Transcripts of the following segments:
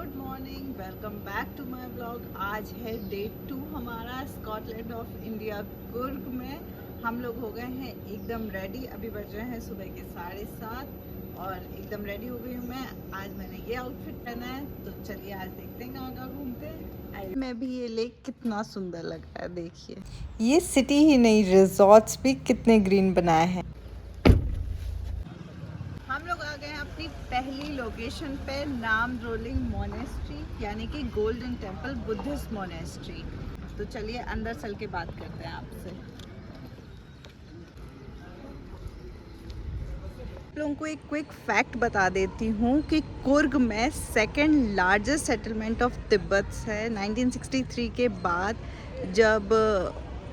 Good morning, welcome back to my blog. आज है day 2 हमारा स्कॉटलैंड ऑफ इंडिया कुर्ग में। हम लोग हो गए हैं एकदम रेडी। अभी बज रहे हैं सुबह के 7:30 और एकदम रेडी हो गई हूँ मैं। आज मैंने ये आउटफिट पहना है, तो चलिए आज देखते हैं कहाँ कहाँ घूमते हैं। मैं भी ये लेक कितना सुंदर लग रहा है, देखिए। ये सिटी ही नहीं, रिजॉर्ट्स भी कितने ग्रीन बनाए हैं। हम लोग आ गए हैं अपनी पहली लोकेशन पे, नाम रोलिंग मोनेस्ट्री यानी कि गोल्डन टेम्पल बुद्धिस्ट मोनेस्ट्री। तो चलिए अंदर चल के बात करते हैं आपसे। आप लोगों को एक क्विक फैक्ट बता देती हूँ कि कुर्ग में second largest settlement of Tibet है। 1963 के बाद जब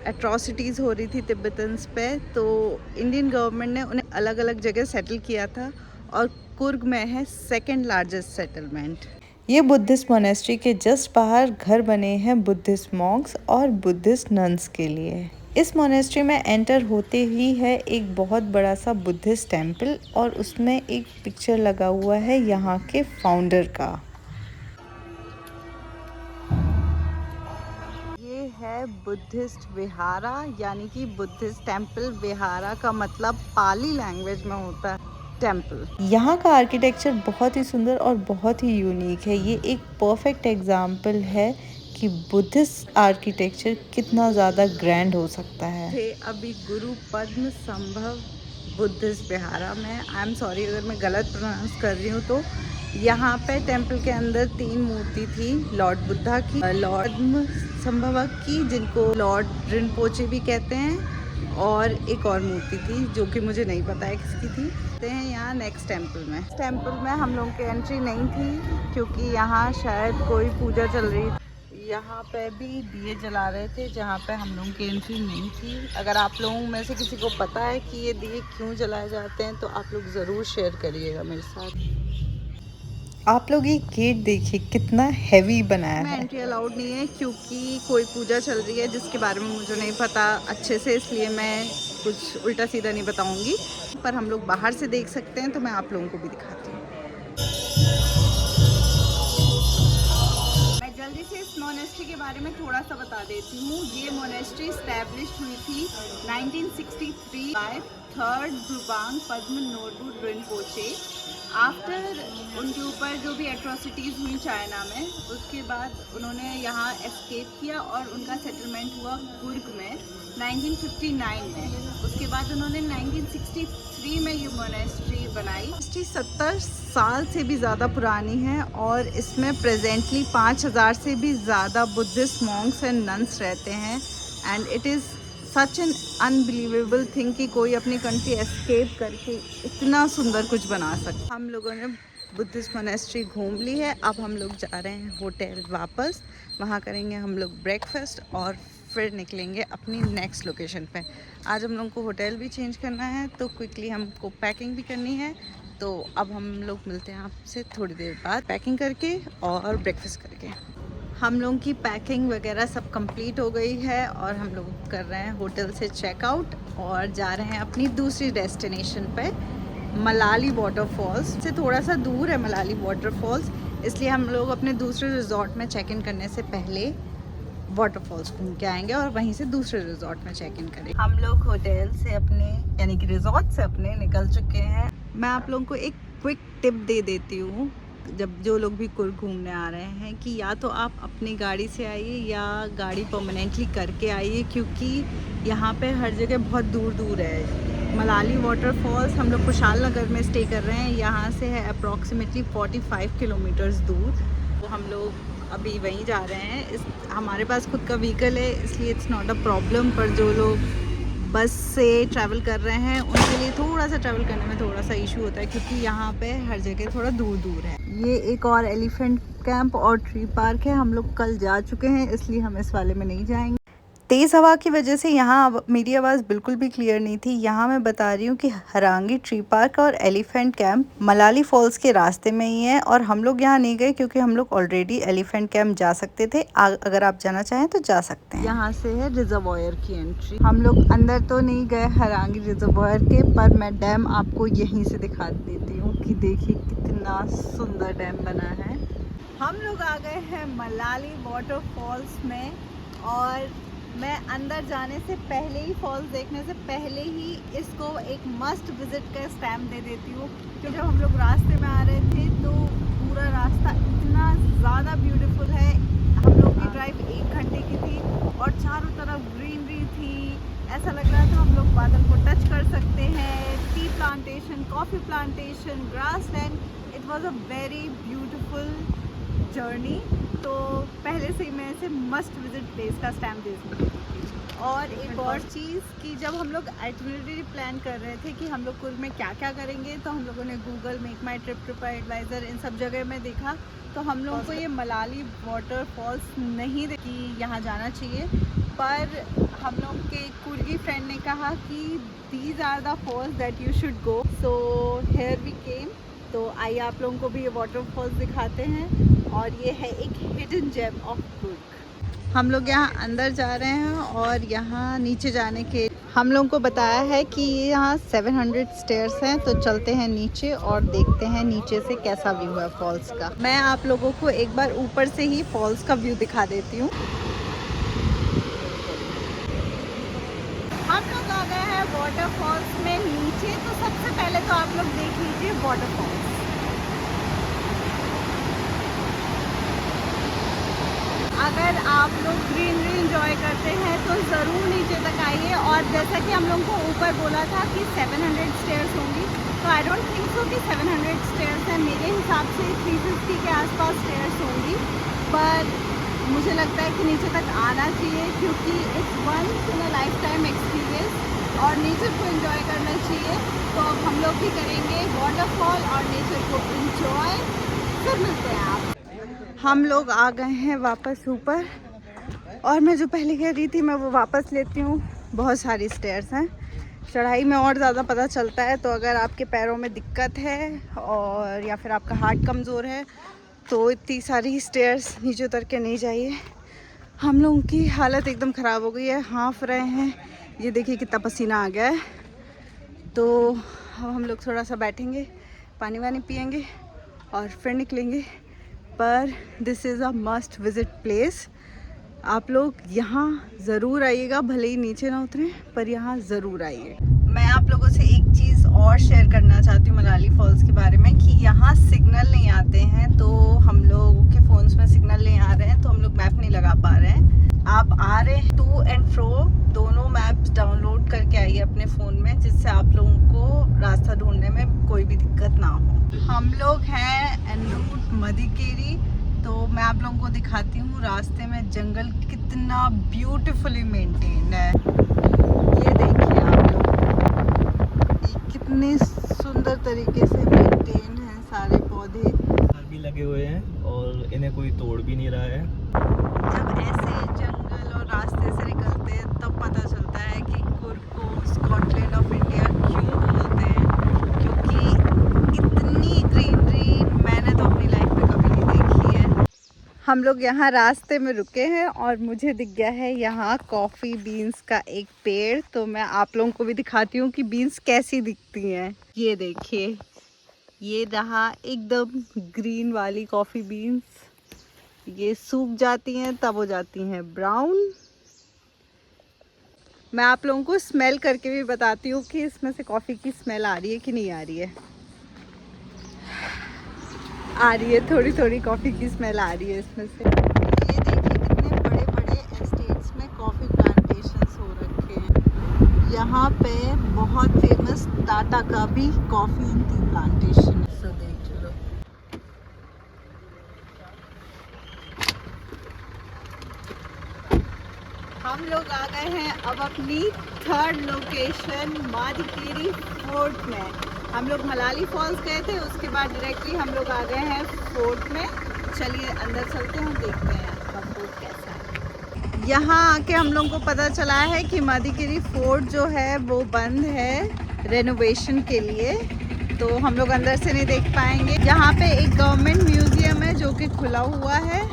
एट्रॉसिटीज़ हो रही थी तिब्बतन्स पे, तो इंडियन गवर्नमेंट ने उन्हें अलग अलग जगह सेटल किया था और कुर्ग में है सेकंड लार्जेस्ट सेटलमेंट। ये बुद्धिस्ट मोनेस्ट्री के जस्ट बाहर घर बने हैं बुद्धिस्ट मॉन्क्स और बुद्धिस्ट नन्स के लिए। इस मोनेस्ट्री में एंटर होते ही है एक बहुत बड़ा सा बुद्धिस्ट टेम्पल और उसमें एक पिक्चर लगा हुआ है यहाँ के फाउंडर का। ये है बुद्धिस्ट विहारा यानी कि बुद्धिस्ट टेम्पल। विहारा का मतलब पाली लैंग्वेज में होता है टेम्पल। यहाँ का आर्किटेक्चर बहुत ही सुंदर और बहुत ही यूनिक है। ये एक परफेक्ट एग्जाम्पल है कि बुद्धिस्ट आर्किटेक्चर कितना ज़्यादा ग्रैंड हो सकता है। थे अभी गुरु पद्म संभव बुद्धिस्ट विहारा में। आई एम सॉरी अगर मैं गलत प्रोनाउंस कर रही हूँ। तो यहाँ पे टेम्पल के अंदर 3 मूर्ति थी, लॉर्ड बुद्धा की, लॉर्ड संभव की जिनको लॉर्ड रिनपोचे भी कहते हैं, और एक और मूर्ति थी जो कि मुझे नहीं पता है किसकी थी। हैं यहाँ नेक्स्ट टेम्पल में हम लोगों की एंट्री नहीं थी क्योंकि यहाँ शायद कोई पूजा चल रही थी। यहाँ पे भी दिए जला रहे थे जहाँ पे हम लोगों की एंट्री नहीं थी। अगर आप लोगों में से किसी को पता है कि ये दिए क्यों जलाए जाते हैं तो आप लोग ज़रूर शेयर करिएगा मेरे साथ। आप लोग ये गेट देखिए कितना हैवी बनाया है। एंट्री अलाउड नहीं है क्योंकि कोई पूजा चल रही है जिसके बारे में मुझे नहीं पता अच्छे से, इसलिए मैं कुछ उल्टा सीधा नहीं बताऊंगी। पर हम लोग बाहर से देख सकते हैं, तो मैं आप लोगों को भी दिखाती हूँ। मैं जल्दी से इस मोनेस्ट्री के बारे में थोड़ा सा बता देती हूँ। ये मोनेस्ट्री इस्टेब्लिश हुई थी 1963 by third Drubwang Pema Norbu Rinpoche. After उनके ऊपर जो भी एट्रॉसिटीज़ हुई चाइना में, उसके बाद उन्होंने यहाँ एस्केप किया और उनका सेटलमेंट हुआ कुर्ग में 1959 में। उसके बाद उन्होंने 1963 में ये मोनेस्ट्री बनाई। 70 साल से भी ज़्यादा पुरानी है और इसमें प्रेजेंटली 5000 से भी ज़्यादा बुद्धिस्ट मॉन्क्स एंड नन्स रहते हैं। And it is such an unbelievable thing कि कोई अपनी कंट्री एस्केप करके इतना सुंदर कुछ बना सकता। हम लोगों ने बुद्धिस्ट मोनेस्ट्री घूम ली है। अब हम लोग जा रहे हैं होटल वापस। वहाँ करेंगे हम लोग ब्रेकफास्ट और फिर निकलेंगे अपनी नेक्स्ट लोकेशन पे। आज हम लोगों को होटल भी चेंज करना है, तो क्विकली हमको पैकिंग भी करनी है। तो अब हम लोग मिलते हैं आपसे थोड़ी देर बाद पैकिंग करके और ब्रेकफास्ट करके। हम लोगों की पैकिंग वगैरह सब कंप्लीट हो गई है और हम लोग कर रहे हैं होटल से चेकआउट और जा रहे हैं अपनी दूसरी डेस्टिनेशन पे, मलाली वाटरफॉल्स। से थोड़ा सा दूर है मलाली वाटरफॉल्स, इसलिए हम लोग अपने दूसरे रिजॉर्ट में चेक इन करने से पहले वाटरफॉल्स घूम के आएंगे और वहीं से दूसरे रिजॉर्ट में चेक इन करेंगे। हम लोग होटल से अपने यानी कि रिजॉर्ट से अपने निकल चुके हैं। मैं आप लोगों को एक क्विक टिप दे देती हूँ, जब जो लोग भी कुर्ग घूमने आ रहे हैं, कि या तो आप अपनी गाड़ी से आइए या गाड़ी परमानेंटली करके आइए, क्योंकि यहाँ पे हर जगह बहुत दूर दूर है। मलाली वाटरफॉल्स हम लोग कुशाल नगर में स्टे कर रहे हैं, यहाँ से है अप्रॉक्सीमेटली 45 किलोमीटर्स दूर। तो हम लोग अभी वहीं जा रहे हैं। हमारे पास खुद का व्हीकल है, इसलिए इट्स नॉट अ प्रॉब्लम। पर जो लोग बस से ट्रैवल कर रहे हैं उनके लिए थोड़ा सा ट्रैवल करने में थोड़ा सा इशू होता है, क्योंकि यहाँ पे हर जगह थोड़ा दूर दूर है। ये एक और एलिफेंट कैंप और ट्री पार्क है, हम लोग कल जा चुके हैं, इसलिए हम इस वाले में नहीं जाएंगे। तेज़ हवा की वजह से यहाँ मेरी आवाज़ बिल्कुल भी क्लियर नहीं थी। यहाँ मैं बता रही हूँ कि हरांगी ट्री पार्क और एलिफेंट कैंप मलाली फॉल्स के रास्ते में ही है, और हम लोग यहाँ नहीं गए क्योंकि हम लोग ऑलरेडी एलिफेंट कैंप जा सकते थे। अगर आप जाना चाहें तो जा सकते हैं। यहाँ से है रिजर्वॉयर की एंट्री। हम लोग अंदर तो नहीं गए हरांगी रिजर्वॉयर के, पर मैं डैम आपको यहीं से दिखा देती हूँ कि देखिए कितना सुंदर डैम बना है। हम लोग आ गए हैं मलाली वाटरफॉल्स में, और मैं अंदर जाने से पहले ही, फॉल्स देखने से पहले ही इसको एक मस्ट विजिट का स्टैम्प दे देती हूँ। क्योंकि जब हम लोग रास्ते में आ रहे थे तो पूरा रास्ता इतना ज़्यादा ब्यूटीफुल है। हम लोग की ड्राइव 1 घंटे की थी और चारों तरफ ग्रीनरी थी। ऐसा लग रहा था हम लोग बादल को टच कर सकते हैं। Tea plantation, coffee plantation, grass land, it was a very beautiful journey. तो पहले से ही मैं इसे मस्ट विजिट प्लेस का स्टैम्प दे सकती हूँ। और एक और चीज़ कि जब हम लोग आइटिनरी प्लान कर रहे थे कि हम लोग कुल में क्या क्या करेंगे, तो हम लोगों ने गूगल, मेक माई ट्रिप, ट्रिप एडवाइज़र, इन सब जगह में देखा तो हम लोगों को ये मलाली वाटरफॉल्स नहीं कि यहाँ जाना चाहिए। पर हम लोग के कुर्गी फ्रेंड ने कहा कि these are the falls that you should go, so here we came. तो आइए आप लोगों को भी ये वाटरफॉल्स दिखाते हैं। और ये है एक हिडन जेम ऑफ कुर्ग। हम लोग यहाँ अंदर जा रहे हैं और यहाँ नीचे जाने के हम लोगों को बताया है कि यहाँ 700 स्टेयर्स हैं। तो चलते हैं नीचे और देखते हैं नीचे से कैसा व्यू है फॉल्स का। मैं आप लोगों को एक बार ऊपर से ही फॉल्स का व्यू दिखा देती हूँ। हम लोग आ गए हैं वाटरफॉल्स में नीचे। तो सबसे पहले तो आप लोग देख लीजिए वाटरफॉल्स। अगर आप लोग ग्रीनरी एंजॉय करते हैं तो ज़रूर नीचे तक आइए। और जैसा कि हम लोगों को ऊपर बोला था कि 700 स्टेयर्स होंगी, तो आई डोंट थिंक सो कि 700 स्टेयर्स हैं। मेरे हिसाब से 350 के आसपास स्टेयर्स होंगी। पर मुझे लगता है कि नीचे तक आना चाहिए क्योंकि it's once in a lifetime experience और नेचर को एंजॉय करना चाहिए। तो अब हम लोग भी करेंगे वाटरफॉल और नेचर को एंजॉय। फिर मिलते हैं आप। हम लोग आ गए हैं वापस ऊपर, और मैं जो पहले कह रही थी मैं वो वापस लेती हूँ। बहुत सारी स्टेयर्स हैं, चढ़ाई में और ज़्यादा पता चलता है। तो अगर आपके पैरों में दिक्कत है और या फिर आपका हार्ट कमज़ोर है तो इतनी सारी स्टेयर्स नीचे उतर के नहीं जाइए। हम लोगों की हालत एकदम ख़राब हो गई है, हाँफ रहे हैं। ये देखिए कितना पसीना आ गया है। तो अब हम लोग थोड़ा सा बैठेंगे, पानी वानी पियेंगे और फिर निकलेंगे। पर this is a must visit place. आप लोग यहाँ ज़रूर आइएगा, भले ही नीचे ना उतरें पर यहाँ ज़रूर आइए। मैं आप लोगों से एक चीज़ और शेयर करना चाहती हूँ मलाली फॉल्स के बारे में कि यहाँ सिग्नल नहीं आते हैं। तो हम लोगों के फ़ोन्स में सिग्नल नहीं आ रहे हैं, तो हम लोग मैप नहीं लगा पा रहे हैं। आप आ रहे हैं टू एंड फ्रो दोनों मैप्स डाउनलोड करके आइए अपने फ़ोन में, जिससे आप लोगों को रास्ता ढूंढने में कोई भी दिक्कत ना हो। हम लोग हैं एन रूट मदिकेरी। तो मैं आप लोगों को दिखाती हूँ रास्ते में जंगल कितना ब्यूटीफुली मेंटेन्ड है। ये देखिए आप लोग, ये कितने सुंदर तरीके से मेंटेन हैं सारे पौधे भी लगे हुए हैं और इन्हें कोई तोड़ भी नहीं रहा है। जब ऐसे जंगल और रास्ते से निकलते हैं तब पता चलता है कि कुर्ग को स्कॉटलैंड ऑफ इंडिया क्यों बोलते हैं। क्योंकि इतनी ग्रीनरी मैंने तो अपनी लाइफ में कभी नहीं देखी है। हम लोग यहाँ रास्ते में रुके हैं और मुझे दिख गया है यहाँ कॉफ़ी बीन्स का एक पेड़। तो मैं आप लोगों को भी दिखाती हूँ कि बीन्स कैसी दिखती हैं। ये देखिए, ये रहा एकदम ग्रीन वाली कॉफ़ी बीन्स। ये सूख जाती हैं तब हो जाती हैं ब्राउन। मैं आप लोगों को स्मेल करके भी बताती हूँ कि इसमें से कॉफ़ी की स्मेल आ रही है कि नहीं आ रही है। आ रही है, थोड़ी थोड़ी कॉफ़ी की स्मेल आ रही है इसमें से। ये देखिए कितने बड़े बड़े एस्टेट्स में कॉफ़ी प्लांटेशंस हो रखे हैं। यहाँ पे बहुत फेमस टाटा का भी कॉफ़ी एंड टी प्लांटेशन है। सो देख लो। हम लोग आ गए हैं अब अपनी थर्ड लोकेशन मदिकेरी फोर्ट में। हम लोग मलाली फॉल्स गए थे, उसके बाद डायरेक्टली हम लोग आ गए हैं फोर्ट में। चलिए अंदर चलते हैं, देखते हैं आपका फोर्ट कैसा है। यहाँ आके हम लोगों को पता चला है कि मदिकेरी फोर्ट जो है वो बंद है रेनोवेशन के लिए। तो हम लोग अंदर से नहीं देख पाएंगे। यहाँ पे एक गवर्नमेंट म्यूज़ियम है जो कि खुला हुआ है,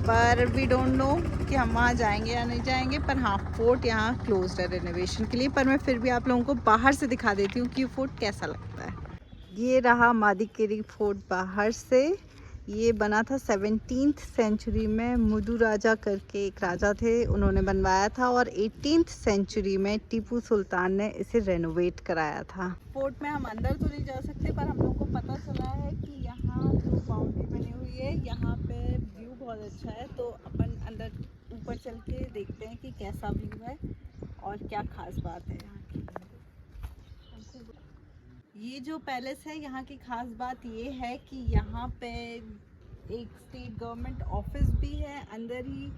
पर वी डोंट नो कि हम वहाँ जाएंगे या नहीं जाएंगे। पर हाँ, फोर्ट यहाँ क्लोज्ड है रेनोवेशन के लिए। पर मैं फिर भी आप लोगों को बाहर से दिखा देती हूँ कि फोर्ट कैसा लगता है। ये रहा मदिकेरी फोर्ट बाहर से। ये बना था 17th सेंचुरी में। मुदु राजा करके एक राजा थे, उन्होंने बनवाया था और 18th सेंचुरी में टीपू सुल्तान ने इसे रेनोवेट कराया था। फोर्ट में हम अंदर तो नहीं जा सकते, पर हम लोग को पता चला है कि यहाँ जो बाउंड्री बनी हुई है यहाँ पे व्यू बहुत अच्छा है, तो अपन अंदर ऊपर चल के देखते हैं कि कैसा व्यू है और क्या खास बात है यहाँ की। ये जो पैलेस है यहाँ की खास बात ये है कि यहाँ पे एक स्टेट गवर्नमेंट ऑफिस भी है, अंदर ही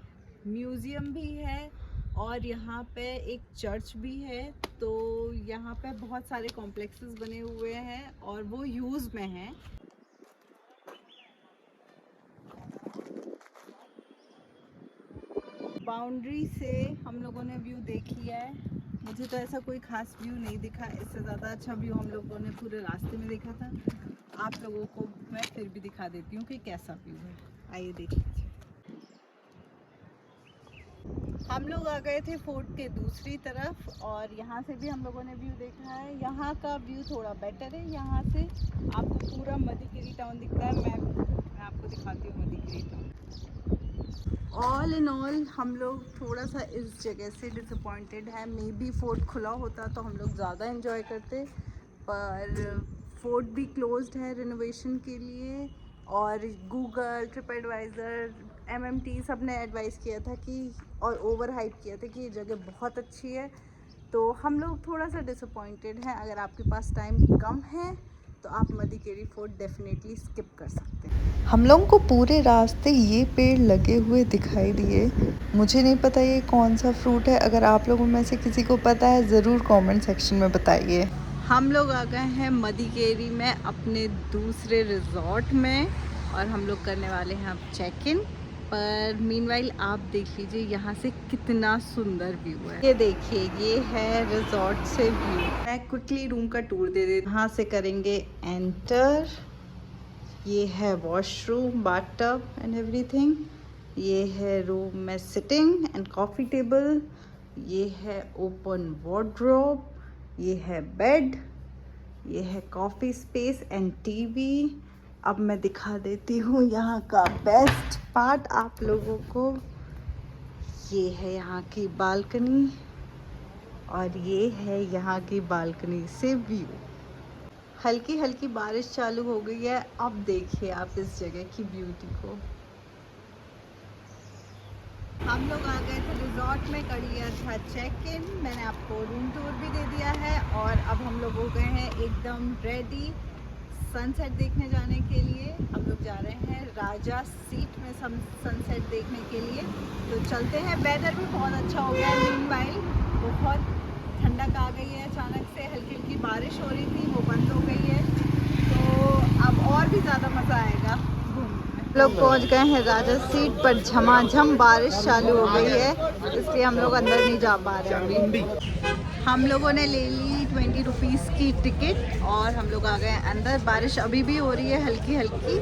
म्यूज़ियम भी है और यहाँ पे एक चर्च भी है। तो यहाँ पे बहुत सारे कॉम्प्लेक्सेस बने हुए हैं और वो यूज़ में हैं। बाउंड्री से हम लोगों ने व्यू देख लिया है। मुझे तो ऐसा कोई खास व्यू नहीं दिखा, इससे ज़्यादा अच्छा व्यू हम लोगों ने पूरे रास्ते में देखा था। आप लोगों को मैं फिर भी दिखा देती हूँ कि कैसा व्यू है, आइए देख लीजिए। हम लोग आ गए थे फोर्ट के दूसरी तरफ और यहाँ से भी हम लोगों ने व्यू देखा है। यहाँ का व्यू थोड़ा बेटर है, यहाँ से आपको पूरा मदीकेरी टाउन दिखता है। मैं आपको दिखाती हूँ मदीकेरी टाउन। ऑल इन ऑल हम लोग थोड़ा सा इस जगह से डिसअपॉइंटेड है। मे बी फोर्ट खुला होता तो हम लोग ज़्यादा इन्जॉय करते, पर फोर्ट भी क्लोज्ड है रिनोवेशन के लिए। और गूगल, ट्रिप एडवाइज़र, MMT सब ने एडवाइस किया था कि, और ओवर हाइप किया था कि ये जगह बहुत अच्छी है। तो हम लोग थोड़ा सा डिसअपॉइंटेड हैं। अगर आपके पास टाइम कम है तो आप मदीकेरी फोर्ट डेफिनेटली स्किप कर सकते हैं। हम लोगों को पूरे रास्ते ये पेड़ लगे हुए दिखाई दिए। मुझे नहीं पता ये कौन सा फ्रूट है, अगर आप लोगों में से किसी को पता है ज़रूर कमेंट सेक्शन में बताइए। हम लोग आ गए हैं मदीकेरी में अपने दूसरे रिजॉर्ट में और हम लोग करने वाले हैं अब चेक इन। पर मीनवाइल आप देख लीजिए यहाँ से कितना सुंदर व्यू है। ये देखिए, ये है रिजॉर्ट से व्यू। मैं क्विकली रूम का टूर दे देती हूँ। यहाँ से करेंगे एंटर। ये है वॉशरूम, बाथटब एंड एवरीथिंग। ये है रूम में सिटिंग एंड कॉफ़ी टेबल। ये है ओपन वार्डरोब। ये है बेड। ये है कॉफ़ी स्पेस एंड टीवी। अब मैं दिखा देती हूँ यहाँ का बेस्ट पार्ट आप लोगों को। ये है यहाँ की बालकनी और ये है यहाँ की बालकनी से व्यू। हल्की हल्की बारिश चालू हो गई है। अब देखिए आप इस जगह की ब्यूटी को। हम लोग आ गए थे रिजॉर्ट में, कर लिया था चेक इन। मैंने आपको रूम टूर भी दे दिया है और अब हम लोग हो गए हैं एकदम रेडी सनसेट देखने जाने के लिए। हम लोग जा रहे हैं राजा सीट में सनसेट देखने के लिए। तो चलते हैं। वेदर भी बहुत अच्छा हो गया है। मीनवाइल बहुत ठंडक आ गई है। अचानक से हल्की हल्की बारिश हो रही थी, वो बंद हो गई है। तो अब और भी ज़्यादा मज़ा आएगा घूमने में। लोग पहुंच गए हैं राजा सीट पर। झमाझम बारिश चालू हो गई है, इसलिए हम लोग अंदर नहीं जा पा रहे अभी। हम लोगों ने ले ली 20 रुपीज़ की टिकट और हम लोग आ गए अंदर। बारिश अभी भी हो रही है हल्की हल्की,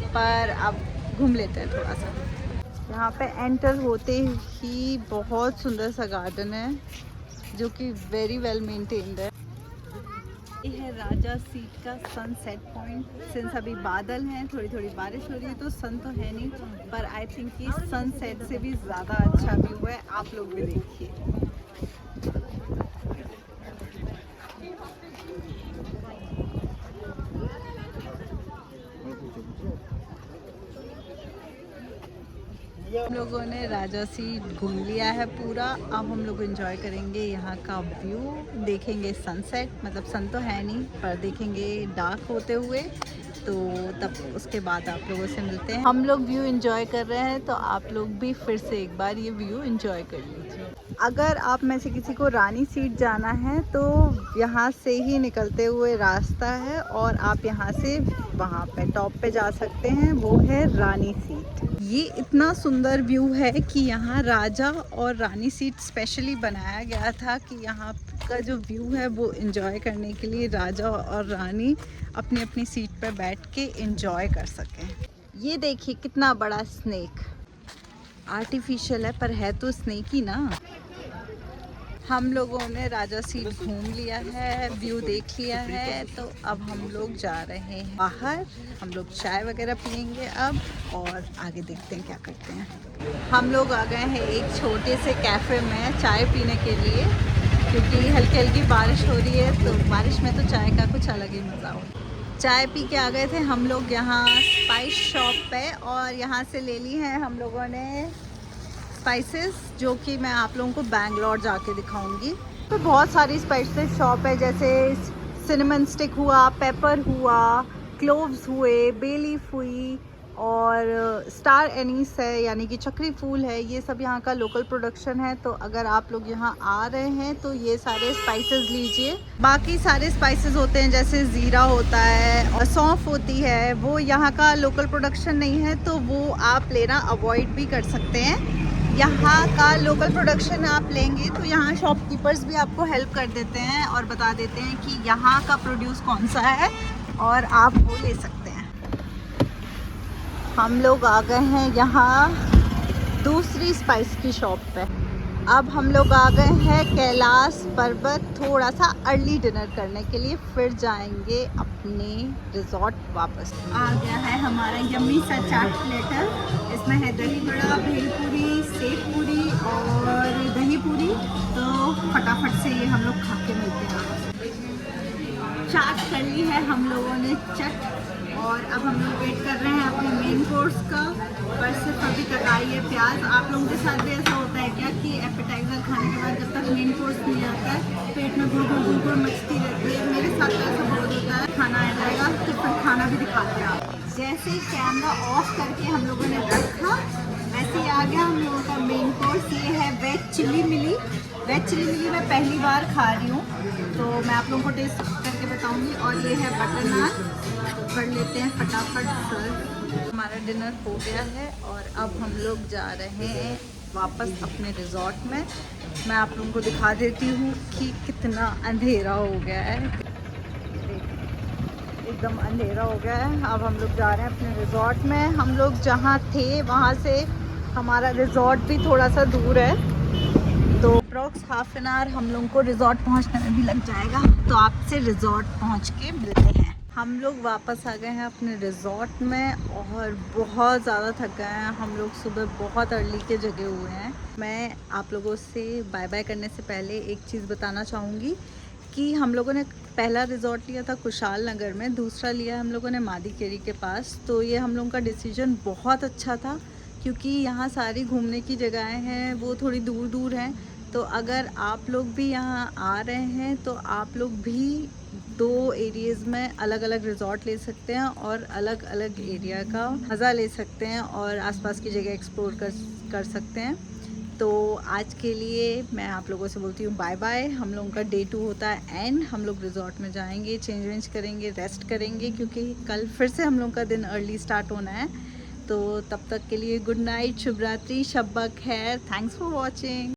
पर अब घूम लेते हैं थोड़ा सा। यहाँ पे एंटर होते ही बहुत सुंदर सा गार्डन है जो कि वेरी वेल मेंटेन्ड है। ये है राजा सीट का सनसेट पॉइंट। सिंस अभी बादल हैं, थोड़ी थोड़ी बारिश हो रही है तो सन तो है नहीं, पर आई थिंक ये सनसेट से भी ज़्यादा अच्छा व्यू है। आप लोग भी देखिए। हम लोगों ने राजा सीट घूम लिया है पूरा। अब हम लोग एंजॉय करेंगे यहाँ का व्यू, देखेंगे सनसेट। मतलब सन तो है नहीं, पर देखेंगे डार्क होते हुए। तो तब उसके बाद आप लोगों से मिलते हैं। हम लोग व्यू एंजॉय कर रहे हैं तो आप लोग भी फिर से एक बार ये व्यू एंजॉय कर लीजिए। अगर आप में से किसी को रानी सीट जाना है तो यहाँ से ही निकलते हुए रास्ता है और आप यहाँ से वहाँ पे टॉप पे जा सकते हैं। वो है रानी सीट। ये इतना सुंदर व्यू है कि यहाँ राजा और रानी सीट स्पेशली बनाया गया था कि यहाँ का जो व्यू है वो एंजॉय करने के लिए राजा और रानी अपनी अपनी सीट पर बैठ के एंजॉय कर सकें। ये देखिए कितना बड़ा स्नेक। आर्टिफिशियल है पर है तो स्नेक ही ना। हम लोगों ने राजा सीट घूम लिया है, व्यू देख लिया है, तो अब हम लोग जा रहे हैं बाहर। हम लोग चाय वगैरह पियेंगे अब और आगे देखते हैं क्या करते हैं। हम लोग आ गए हैं एक छोटे से कैफ़े में चाय पीने के लिए, क्योंकि हल्की हल्की बारिश हो रही है, तो बारिश में तो चाय का कुछ अलग ही मज़ा हो। चाय पी के आ गए थे हम लोग यहाँ स्पाइस शॉप पे, और यहाँ से ले ली है हम लोगों ने स्पाइसेस, जो कि मैं आप लोगों को बैंगलोर जाके दिखाऊंगी। तो बहुत सारी स्पाइसेस शॉप है, जैसे सिनेमन स्टिक हुआ, पेपर हुआ, क्लोव्स हुए, बे लीफ हुई, और स्टार एनीस है यानी कि चक्री फूल है। ये सब यहाँ का लोकल प्रोडक्शन है, तो अगर आप लोग यहाँ आ रहे हैं तो ये सारे स्पाइसेस लीजिए। बाकी सारे स्पाइसेस होते हैं, जैसे ज़ीरा होता है और सौंफ होती है, वो यहाँ का लोकल प्रोडक्शन नहीं है, तो वो आप लेना अवॉइड भी कर सकते हैं। यहाँ का लोकल प्रोडक्शन आप लेंगे तो यहाँ शॉपकीपर्स भी आपको हेल्प कर देते हैं और बता देते हैं कि यहाँ का प्रोड्यूस कौन सा है, और आप वो ले सकते हैं। हम लोग आ गए हैं यहाँ दूसरी स्पाइस की शॉप पे। अब हम लोग आ गए हैं कैलाश पर्वत, थोड़ा सा अर्ली डिनर करने के लिए, फिर जाएंगे अपने रिजॉर्ट वापस। आ गया है हमारा यम्मी सा चाट प्लेटर। इसमें है दही बड़ा, भेलपूरी, सेव पूरी और दही पूरी। तो फटाफट से ये हम लोग खा के मिलते हैं। चाट कर ली है हम लोगों ने चट, और अब हम लोग वेट कर रहे हैं अपने मेन कोर्स का। पर सिर्फ अभी तक आई है प्याज। आप लोगों के साथ भी ऐसा होता है क्या कि एपेटाइजर खाने के बाद जब तक मेन कोर्स नहीं आता है पेट में गुड़ मचती रहती है? मेरे साथ तो ऐसा बहुत होता है। खाना आ जाएगा तो फिर खाना भी दिखाते हैं आप। जैसे ही कैमरा ऑफ करके हम लोगों ने रखा, वैसे ही आ गया हम लोगों का मेन कोर्स। ये है वेज चिली मिली। वेज चिली मिली मैं पहली बार खा रही हूँ, तो मैं आप लोगों को टेस्ट करके बताऊँगी। और ये है बटर नान। कर लेते हैं फटाफट सर्व। हमारा डिनर हो गया है और अब हम लोग जा रहे हैं वापस अपने रिजॉर्ट में। मैं आप लोगों को दिखा देती हूँ कि कितना अंधेरा हो गया है। एकदम अंधेरा हो गया है। अब हम लोग जा रहे हैं अपने रिजॉर्ट में। हम लोग जहाँ थे वहाँ से हमारा रिजॉर्ट भी थोड़ा सा दूर है, तो अप्रॉक्स हाफ एन आवर हम लोगों को रिजॉर्ट पहुँचने में भी लग जाएगा। तो आपसे रिजॉर्ट पहुँच के मिलते हैं। हम लोग वापस आ गए हैं अपने रिजॉर्ट में और बहुत ज़्यादा थक गए हैं। हम लोग सुबह बहुत अर्ली के जगे हुए हैं। मैं आप लोगों से बाय बाय करने से पहले एक चीज़ बताना चाहूँगी कि हम लोगों ने पहला रिजॉर्ट लिया था कुशाल नगर में, दूसरा लिया हम लोगों ने मादीकेरी के पास। तो ये हम लोगों का डिसीजन बहुत अच्छा था, क्योंकि यहाँ सारी घूमने की जगहें हैं, वो थोड़ी दूर दूर हैं। तो अगर आप लोग भी यहाँ आ रहे हैं तो आप लोग भी 2 एरियाज़ में अलग अलग रिजॉर्ट ले सकते हैं और अलग अलग एरिया का मज़ा ले सकते हैं और आसपास की जगह एक्सप्लोर कर सकते हैं। तो आज के लिए मैं आप लोगों से बोलती हूँ बाय बाय। हम लोगों का डे 2 होता है एंड। हम लोग रिजॉर्ट में जाएंगे, चेंज वेंज करेंगे, रेस्ट करेंगे, क्योंकि कल फिर से हम लोग का दिन अर्ली स्टार्ट होना है। तो तब तक के लिए गुड नाइट, शुभ रात्रि, शब ब खैर। Thanks for watching.